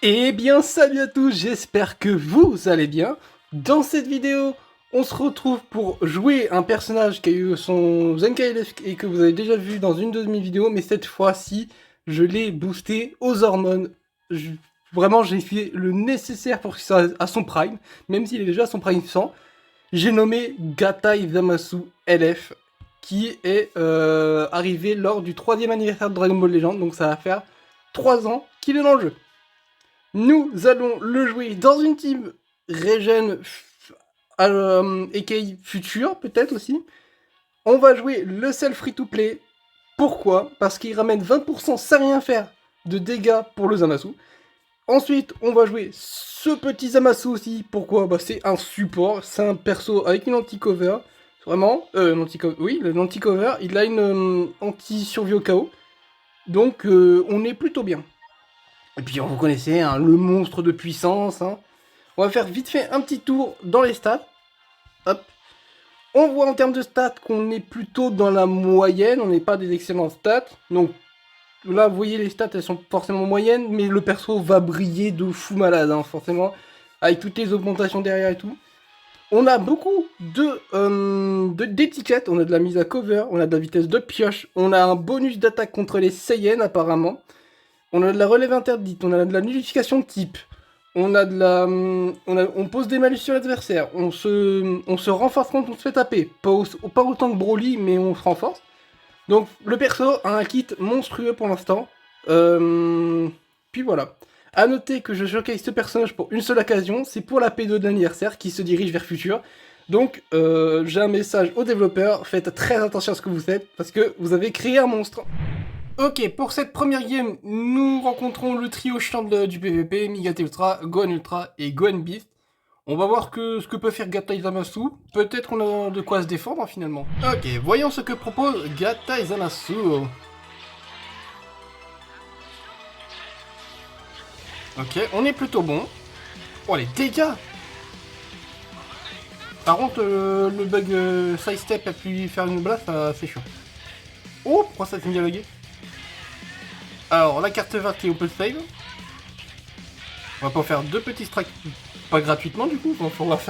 Eh bien salut à tous, j'espère que vous allez bien. Dans cette vidéo, on se retrouve pour jouer un personnage qui a eu son ZenKLF et que vous avez déjà vu dans une de mes vidéos, mais cette fois-ci, je l'ai boosté aux hormones. Vraiment, j'ai fait le nécessaire pour qu'il soit à son prime, même s'il est déjà à son prime 100. J'ai nommé Gatai Zamasu LF, qui est arrivé lors du 3e anniversaire de Dragon Ball Legends, donc ça va faire 3 ans qu'il est dans le jeu. Nous allons le jouer dans une team Regen et Future, peut-être aussi. On va jouer le seul free-to-play. Pourquoi? Parce qu'il ramène 20% sans rien faire de dégâts pour le Zamasu. Ensuite, on va jouer ce petit Zamasu aussi. Pourquoi? Bah, c'est un support. C'est un perso avec une anti-cover. Vraiment. Oui, l'anti-cover. Il a une anti-survie au chaos. Donc, on est plutôt bien. Et puis, vous connaissez, hein, le monstre de puissance. Hein. On va faire vite fait un petit tour dans les stats. Hop. On voit en termes de stats qu'on est plutôt dans la moyenne. On n'est pas des excellentes stats. Donc, là, vous voyez, les stats, elles sont forcément moyennes. Mais le perso va briller de fou malade, hein, forcément. Avec toutes les augmentations derrière et tout. On a beaucoup d'étiquettes. On a de la mise à cover. On a de la vitesse de pioche. On a un bonus d'attaque contre les Saiyans, apparemment. On a de la relève interdite, on a de la nullification de type, on a de la, on pose des malus sur l'adversaire, on se renforce quand on se fait taper. Pas autant que Broly, mais on se renforce. Donc le perso a un kit monstrueux pour l'instant. Puis voilà. A noter que je showcase ce personnage pour une seule occasion, c'est pour la P2 de l'anniversaire qui se dirige vers Future. Donc j'ai un message aux développeurs, faites très attention à ce que vous faites, parce que vous avez créé un monstre. Ok, pour cette première game, nous rencontrons le trio chiant du PVP, Migate Ultra, Gohan Ultra et Gohan Beast. On va voir ce que peut faire Gatai Zamasu. Peut-être qu'on a de quoi se défendre, hein, finalement. Ok, voyons ce que propose Gatai Zamasu. Ok, on est plutôt bon. Oh, les dégâts! Par contre, le bug side step a pu faire une blast, c'est chiant. Oh, pourquoi ça s'est dialogué? Alors, la carte verte qui est open save. On va pas en faire deux petits strikes, pas gratuitement du coup, on va pouvoir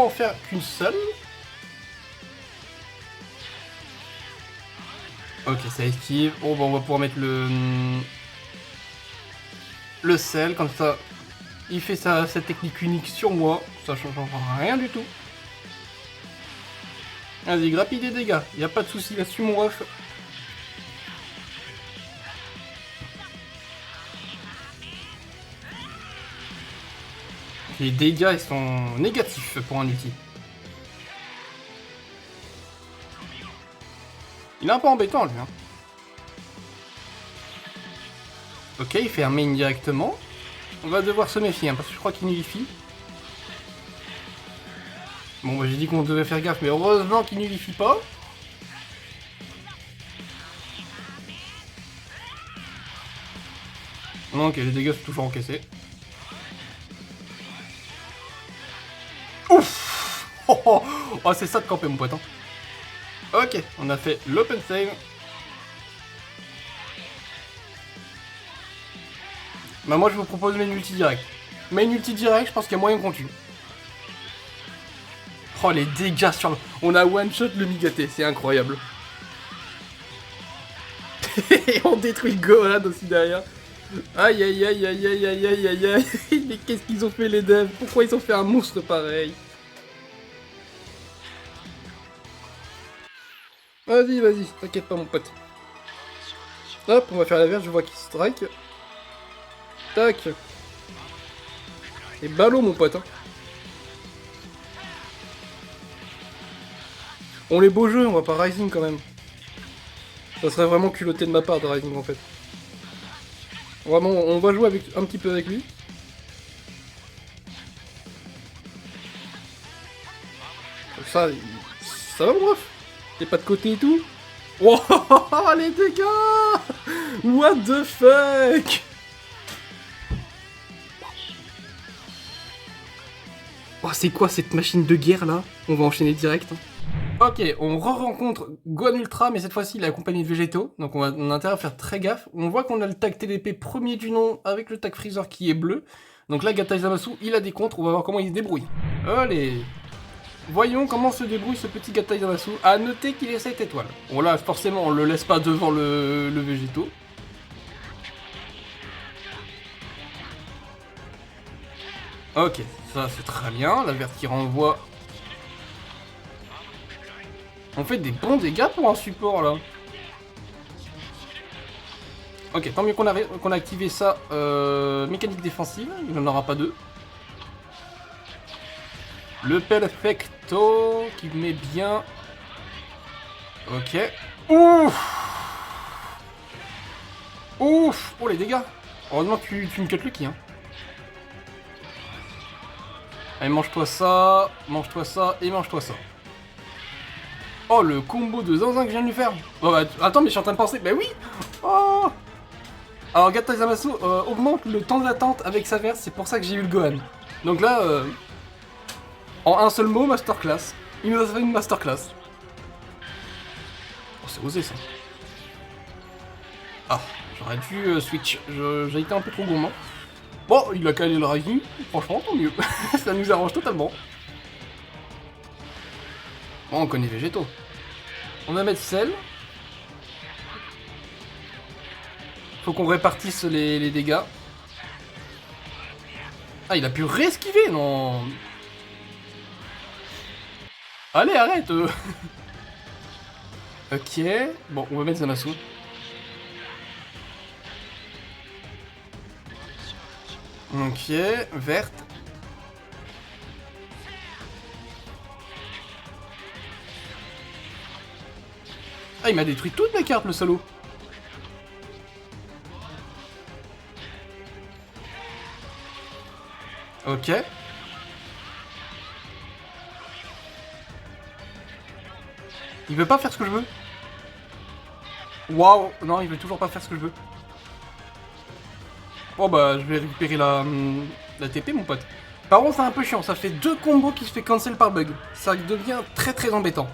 en faire qu'une seule. Ok, ça esquive. Oh, bah on va pouvoir mettre le sel, comme ça, il fait sa technique unique sur moi, ça change rien du tout. Vas-y, grappille des dégâts, y a pas de souci là-dessus mon ref. Les dégâts ils sont négatifs pour un ulti. Il est un peu embêtant lui. Hein. Ok, il fait un main directement. On va devoir se méfier hein, parce que je crois qu'il nullifie. Bon, bah, j'ai dit qu'on devait faire gaffe, mais heureusement qu'il nullifie pas. Ok, les dégâts sont toujours encaissés. Ouf. Oh, c'est ça de camper mon pote. Hein. Ok, on a fait l'open save. Bah moi je vous propose main ulti direct. Main ulti direct, je pense qu'il y a moyen qu'on tue. Oh les dégâts sur le... On a one shot le Migaté, c'est incroyable. Et on détruit Gohan aussi derrière. Aïe aïe aïe aïe aïe aïe aïe aïe aïe. Mais qu'est-ce qu'ils ont fait les devs? Pourquoi ils ont fait un monstre pareil? Vas-y, vas-y, t'inquiète pas mon pote. Hop, on va faire la verge, je vois qu'il strike. Tac. Et ballot mon pote. Hein. On les beaux jeux, on va pas Rising quand même. Ça serait vraiment culotté de ma part de Rising en fait. Vraiment, on va jouer avec, un petit peu avec lui. Ça va mon ref? T'es pas de côté et tout? Oh les dégâts! What the fuck? Oh c'est quoi cette machine de guerre là? On va enchaîner direct. Hein. Ok, on re-rencontre Gohan Ultra, mais cette fois-ci il est accompagné de végétaux, donc on a intérêt à faire très gaffe. On voit qu'on a le tag TDP premier du nom avec le tag Freezer qui est bleu. Donc là, Gatai Zamasu, il a des contres, on va voir comment il se débrouille. Allez, voyons comment se débrouille ce petit Gatai Zamasu. À noter qu'il est 7 étoiles. Bon là, forcément, on le laisse pas devant le végétaux. Ok, ça c'est très bien, la verte qui renvoie. On fait des bons dégâts pour un support là. Ok, tant mieux qu'on a activé ça. Mécanique défensive, il n'en aura pas deux. Le Perfecto qui met bien. Ok. Ouf. Ouf. Oh les dégâts. Heureusement que tu me cut le qui hein. Allez, mange-toi ça et mange-toi ça. Oh, le combo de zinzin que je viens de lui faire. Oh, bah, attends, mais je suis en train de penser. Bah oui. Oh. Alors, Gatai Zamasu augmente le temps d'attente avec sa verse, c'est pour ça que j'ai eu le Gohan. Donc là, en un seul mot, masterclass. Il nous a fait une masterclass. Oh, c'est osé ça. Ah, j'aurais dû switch. J'ai été un peu trop gourmand. Bon, il a calé le Rising. Franchement, tant mieux. Ça nous arrange totalement. Bon, on connaît végétaux. On va mettre sel. Faut qu'on répartisse les dégâts. Ah, il a pu réesquiver, non. Allez, arrête. Ok. Bon, on va mettre Zamasu. Ok, verte. Ah, il m'a détruit toutes mes cartes, le salaud. Ok. Il veut pas faire ce que je veux. Waouh, non, il veut toujours pas faire ce que je veux. Bon bah, je vais récupérer la TP, mon pote. Par contre, c'est un peu chiant, ça fait 2 combos qui se fait cancel par bug. Ça devient très très embêtant.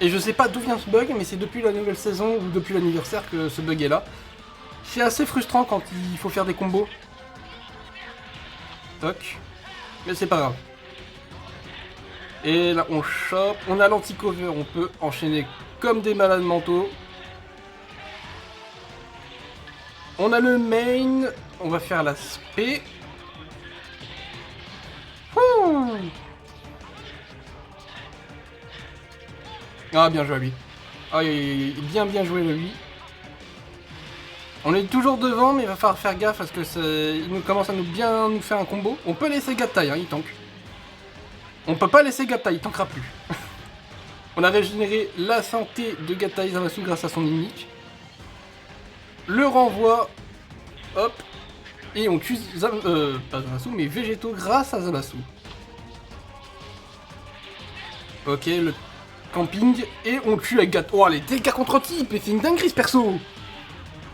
Et je sais pas d'où vient ce bug, mais c'est depuis la nouvelle saison ou depuis l'anniversaire que ce bug est là. C'est assez frustrant quand il faut faire des combos. Toc. Mais c'est pas grave. Et là, on chope. On a l'anti-cover, on peut enchaîner comme des malades mentaux. On a le main. On va faire la spé. Ah, bien joué à lui. Ah, bien joué à lui. On est toujours devant, mais il va falloir faire gaffe parce que il nous commence à nous faire un combo. On peut laisser Gatai, hein, il tank. On peut pas laisser Gatai, il tankera plus. On a régénéré la santé de Gatai Zamasu grâce à son unique. Le renvoi. Hop. Et on tue pas Zamasu, mais végétaux grâce à Zamasu. Ok, le camping. Et on tue avec Gatai. Oh, les dégâts contre type. Mais c'est une dinguerie ce perso.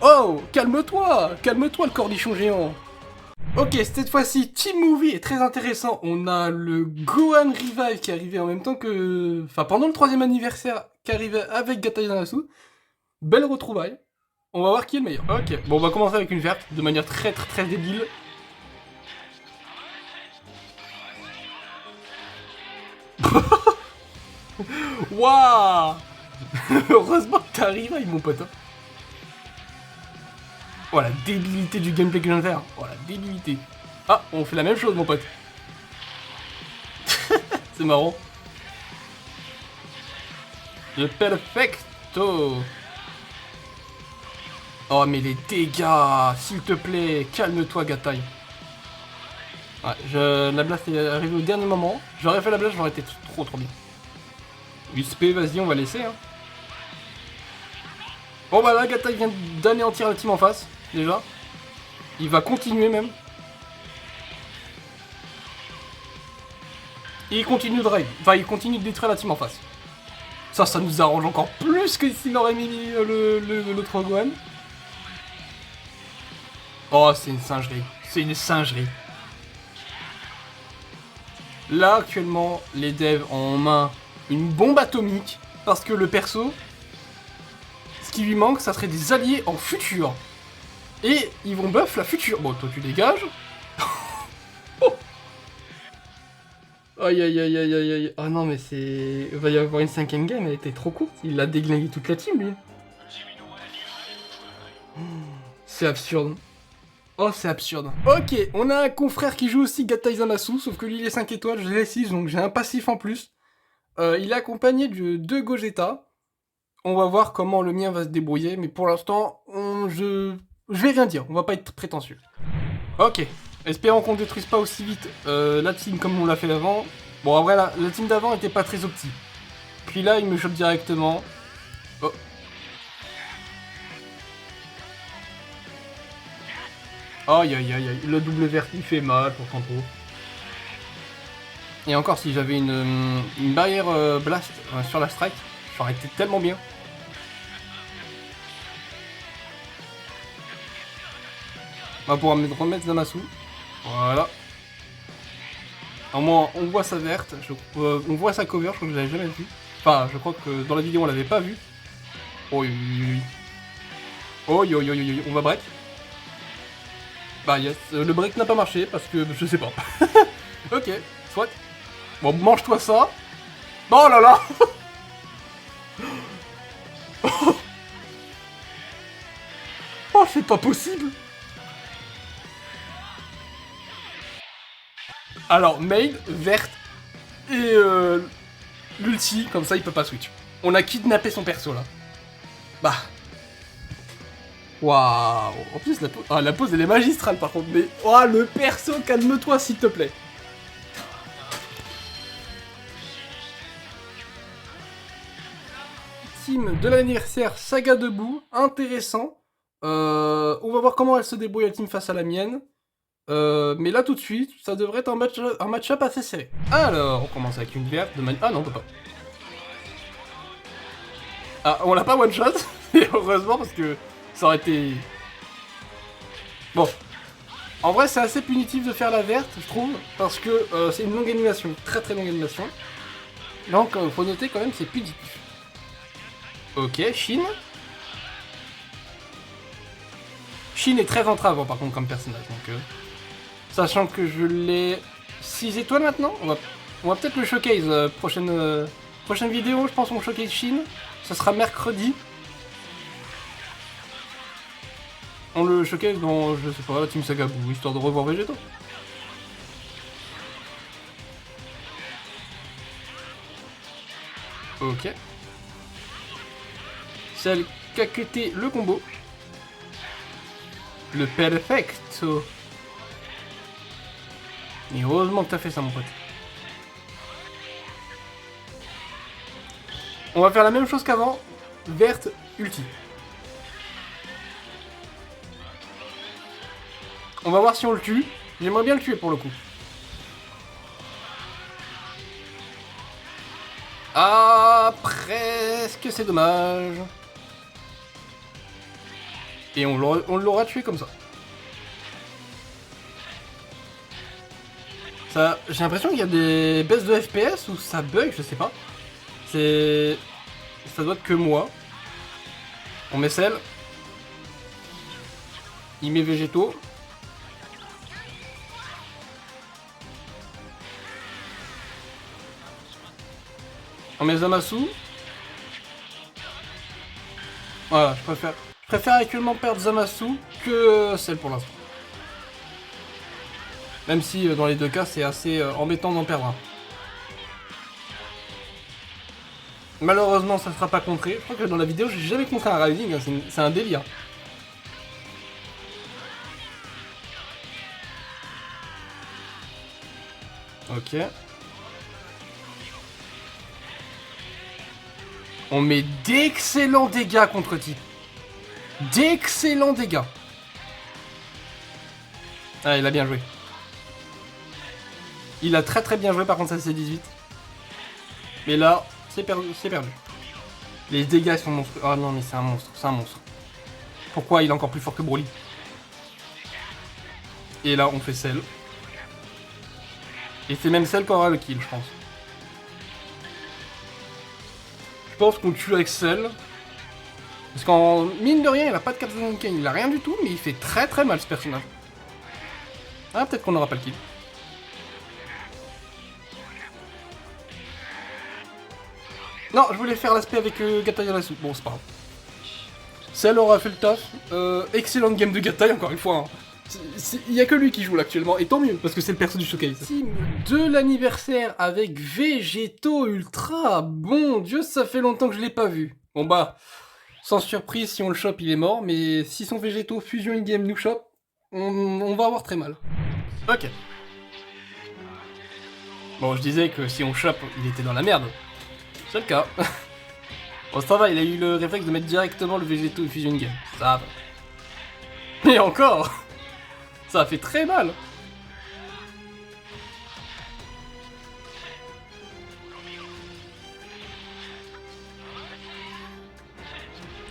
Oh, calme-toi. Calme-toi le cornichon géant. Ok, cette fois-ci, Team Movie est très intéressant. On a le Gohan Revive qui est arrivé en même temps que... Enfin, pendant le 3ème anniversaire qui arrivait avec Gatai Zamasu. Belle retrouvaille. On va voir qui est le meilleur. Ok, bon, on va commencer avec une verte, de manière très débile. Waouh. Heureusement que t'arrives, mon pote. Oh, la débilité du gameplay que je viens de faire. Oh, la débilité. Ah, on fait la même chose, mon pote. C'est marrant. Le perfecto. Oh, mais les dégâts, s'il te plaît, calme-toi, Gatai. Ouais, la blast est arrivée au dernier moment. J'aurais fait la blast, j'aurais été trop bien. USP, vas-y, on va laisser. Hein. Bon, bah là, Gatai vient d'anéantir la team en face, déjà. Il va continuer même. Et il continue de raid. Enfin, il continue de détruire la team en face. Ça nous arrange encore plus que s'il aurait mis l'autre Gohan. Oh, c'est une singerie. C'est une singerie. Là, actuellement, les devs ont en main une bombe atomique, parce que le perso, ce qui lui manque, ça serait des alliés en futur. Et ils vont buff la future. Bon, toi tu dégages. Oh. Aïe aïe aïe aïe aïe aïe. Oh non, mais c'est... Il va y avoir une 5ème game, elle était trop courte. Il a déglingué toute la team, lui. C'est absurde. Oh, c'est absurde. Ok, on a un confrère qui joue aussi Gatai Zamasu, sauf que lui il est 5 étoiles, je l'ai 6, donc j'ai un passif en plus. Il est accompagné de Gogeta. On va voir comment le mien va se débrouiller, mais pour l'instant, je vais rien dire, on va pas être prétentieux. Ok, espérons qu'on détruise pas aussi vite la team comme on l'a fait avant. Bon, en vrai, la team d'avant était pas très opti. Puis là, il me chope directement. Oh. Aïe aïe aïe aïe, le double vert il fait mal pour Kanto. Et encore, si j'avais une barrière blast sur la strike, ça aurait été tellement bien. On va pouvoir remettre Zamasu. Voilà. Au moins, on voit sa verte, on voit sa cover, je crois que je l'avais jamais vu. Enfin, je crois que dans la vidéo, on l'avait pas vu. Oh, on va break. Bah yes, le break n'a pas marché parce que je sais pas. Ok, soit. Bon, mange-toi ça. Oh là là. Oh, c'est pas possible. Alors, main, verte et l'ulti, comme ça il peut pas switch. On a kidnappé son perso là. Bah. Waouh. En plus, la pose elle est magistrale par contre. Mais, oh, le perso, calme-toi s'il te plaît. Team de l'anniversaire Saga debout, intéressant. On va voir comment elle se débrouille la team face à la mienne. Mais là tout de suite, ça devrait être un match-up assez serré. Alors, on commence avec une verte de Ah non, on peut pas. Ah, on l'a pas one shot, et heureusement parce que ça aurait été... Bon. En vrai, c'est assez punitif de faire la verte, je trouve, parce que c'est une longue animation, très très longue animation. Donc, faut noter quand même, c'est punitif. Ok, Shin. Shin est très entravant par contre comme personnage, donc... Sachant que je l'ai 6 étoiles maintenant, on va peut-être le showcase. Prochaine vidéo, je pense qu'on showcase Shin. Ça sera mercredi. On le showcase dans, je sais pas, la Team Sagabou, histoire de revoir Végéto. Ok. Celle qui a cuté le combo. Le perfecto. Et heureusement que t'as fait ça, mon pote. On va faire la même chose qu'avant. Verte, ulti. On va voir si on le tue. J'aimerais bien le tuer pour le coup. Ah, presque, c'est dommage. Et on l'aura tué comme ça. J'ai l'impression qu'il y a des baisses de FPS ou ça bug, je sais pas. Ça doit être que moi. On met celle. Il met végétaux. On met Zamasu. Voilà, je préfère actuellement perdre Zamasu que celle pour l'instant. Même si dans les deux cas c'est assez embêtant d'en perdre un. Malheureusement ça ne sera pas contré. Je crois que dans la vidéo j'ai jamais contré un Rising, hein. C'est un délire. Ok. On met d'excellents dégâts contre type. D'excellents dégâts. Ah, il a bien joué. Il a très très bien joué, par contre ça c'est 18. Mais là, c'est perdu. Les dégâts sont monstrueux. Oh non mais c'est un monstre. Pourquoi il est encore plus fort que Broly? Et là on fait celle. Et c'est même celle qui aura le kill, je pense. Je pense qu'on le tue avec celle. Parce qu'en mine de rien, il a pas de Captain Ken, il a rien du tout, mais il fait très très mal ce personnage. Ah, peut-être qu'on n'aura pas le kill. Non, je voulais faire l'aspect avec Gatai Yarasu. Bon, c'est pas grave. Celle aura fait le taf. Excellente game de Gatai, encore une fois. Il y a que lui qui joue là actuellement, et tant mieux, parce que c'est le perso du showcase. Team de l'anniversaire avec Végéto Ultra. Bon Dieu, ça fait longtemps que je l'ai pas vu. Bon bah, sans surprise, si on le chope, il est mort, mais si son Végéto Fusion in-game nous chope, on va avoir très mal. Ok. Bon, je disais que si on chope, il était dans la merde. C'est le cas. Bon, ça va, il a eu le réflexe de mettre directement le Végéto Fusion in-game. Ça va. Mais encore, ça a fait très mal.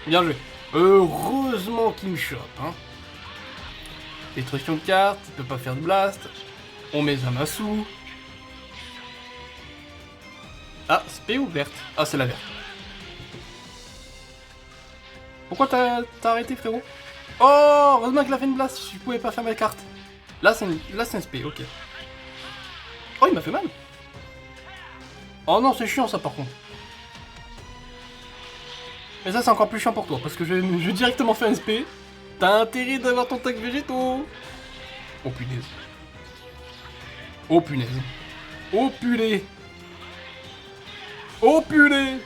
Bien joué. Heureusement qu'il me chope, hein. Destruction de carte, il peut pas faire de blast. On met Zamasu. Ah, SP ou verte? Ah, c'est la verte. Pourquoi t'as arrêté, frérot? Oh, heureusement qu'il a fait une blast, je pouvais pas faire ma carte. Là, c'est un SP, ok. Oh, il m'a fait mal. Oh non, c'est chiant ça par contre. Mais ça, c'est encore plus chiant pour toi, parce que je vais directement faire un SP. T'as intérêt d'avoir ton tag végétaux. Oh punaise. Oh punaise. Oh purée. Oh purée.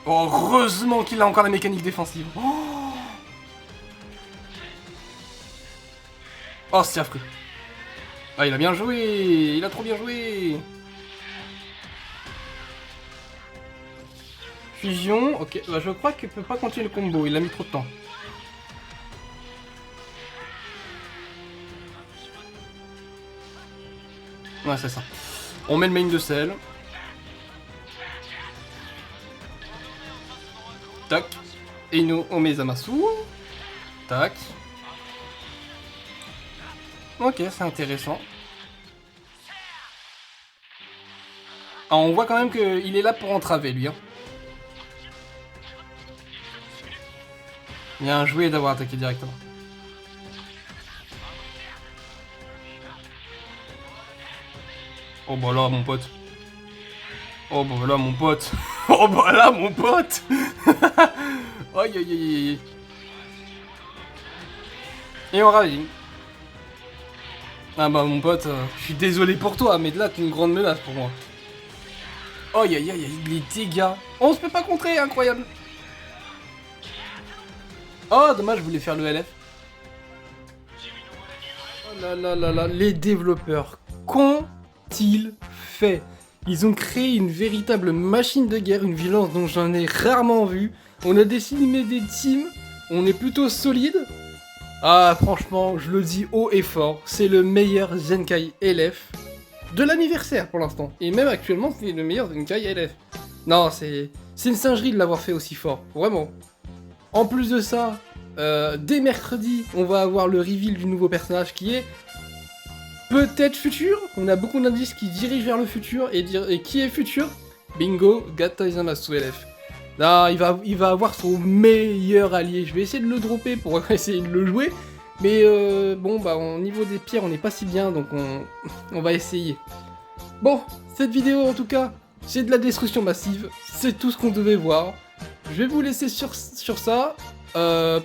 Oh, heureusement qu'il a encore la mécanique défensive. Oh, c'est affreux. Ah, il a bien joué. Il a trop bien joué. Fusion, ok. Bah, je crois qu'il peut pas continuer le combo. Il a mis trop de temps. Ouais, c'est ça. On met le main de sel. Tac. Et nous, on met Zamasu. Tac. Ok, c'est intéressant. Ah, on voit quand même qu'il est là pour entraver, lui. Hein. Bien joué d'avoir attaqué directement. Oh bah là, mon pote. Oh bah là, mon pote. Oh bah là, mon pote. Aïe aïe aïe aïe. Et on ravit. Ah bah mon pote, je suis désolé pour toi, mais là t'es une grande menace pour moi. Aïe aïe aïe aïe, les dégâts. On se peut pas contrer, incroyable. Oh dommage, je voulais faire le LF. Oh là là là là, les développeurs, qu'ont-ils fait? Ils ont créé une véritable machine de guerre, une violence dont j'en ai rarement vu. On a décimé des teams, on est plutôt solide. Ah franchement, je le dis haut et fort, c'est le meilleur Zenkai LF de l'anniversaire pour l'instant. Et même actuellement, c'est le meilleur Zenkai LF. Non, c'est une singerie de l'avoir fait aussi fort, vraiment. En plus de ça, dès mercredi, on va avoir le reveal du nouveau personnage qui est peut-être futur. On a beaucoup d'indices qui dirigent vers le futur. Et qui est futur? Bingo, Gatai Zamasu LF. Là, il va avoir son meilleur allié. Je vais essayer de le dropper pour essayer de le jouer. Mais bon, bah au niveau des pierres, on n'est pas si bien, donc on va essayer. Bon, cette vidéo en tout cas, c'est de la destruction massive. C'est tout ce qu'on devait voir. Je vais vous laisser sur ça.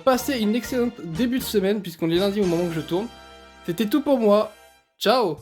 Passez une excellente début de semaine, puisqu'on est lundi au moment que je tourne. C'était tout pour moi. Ciao!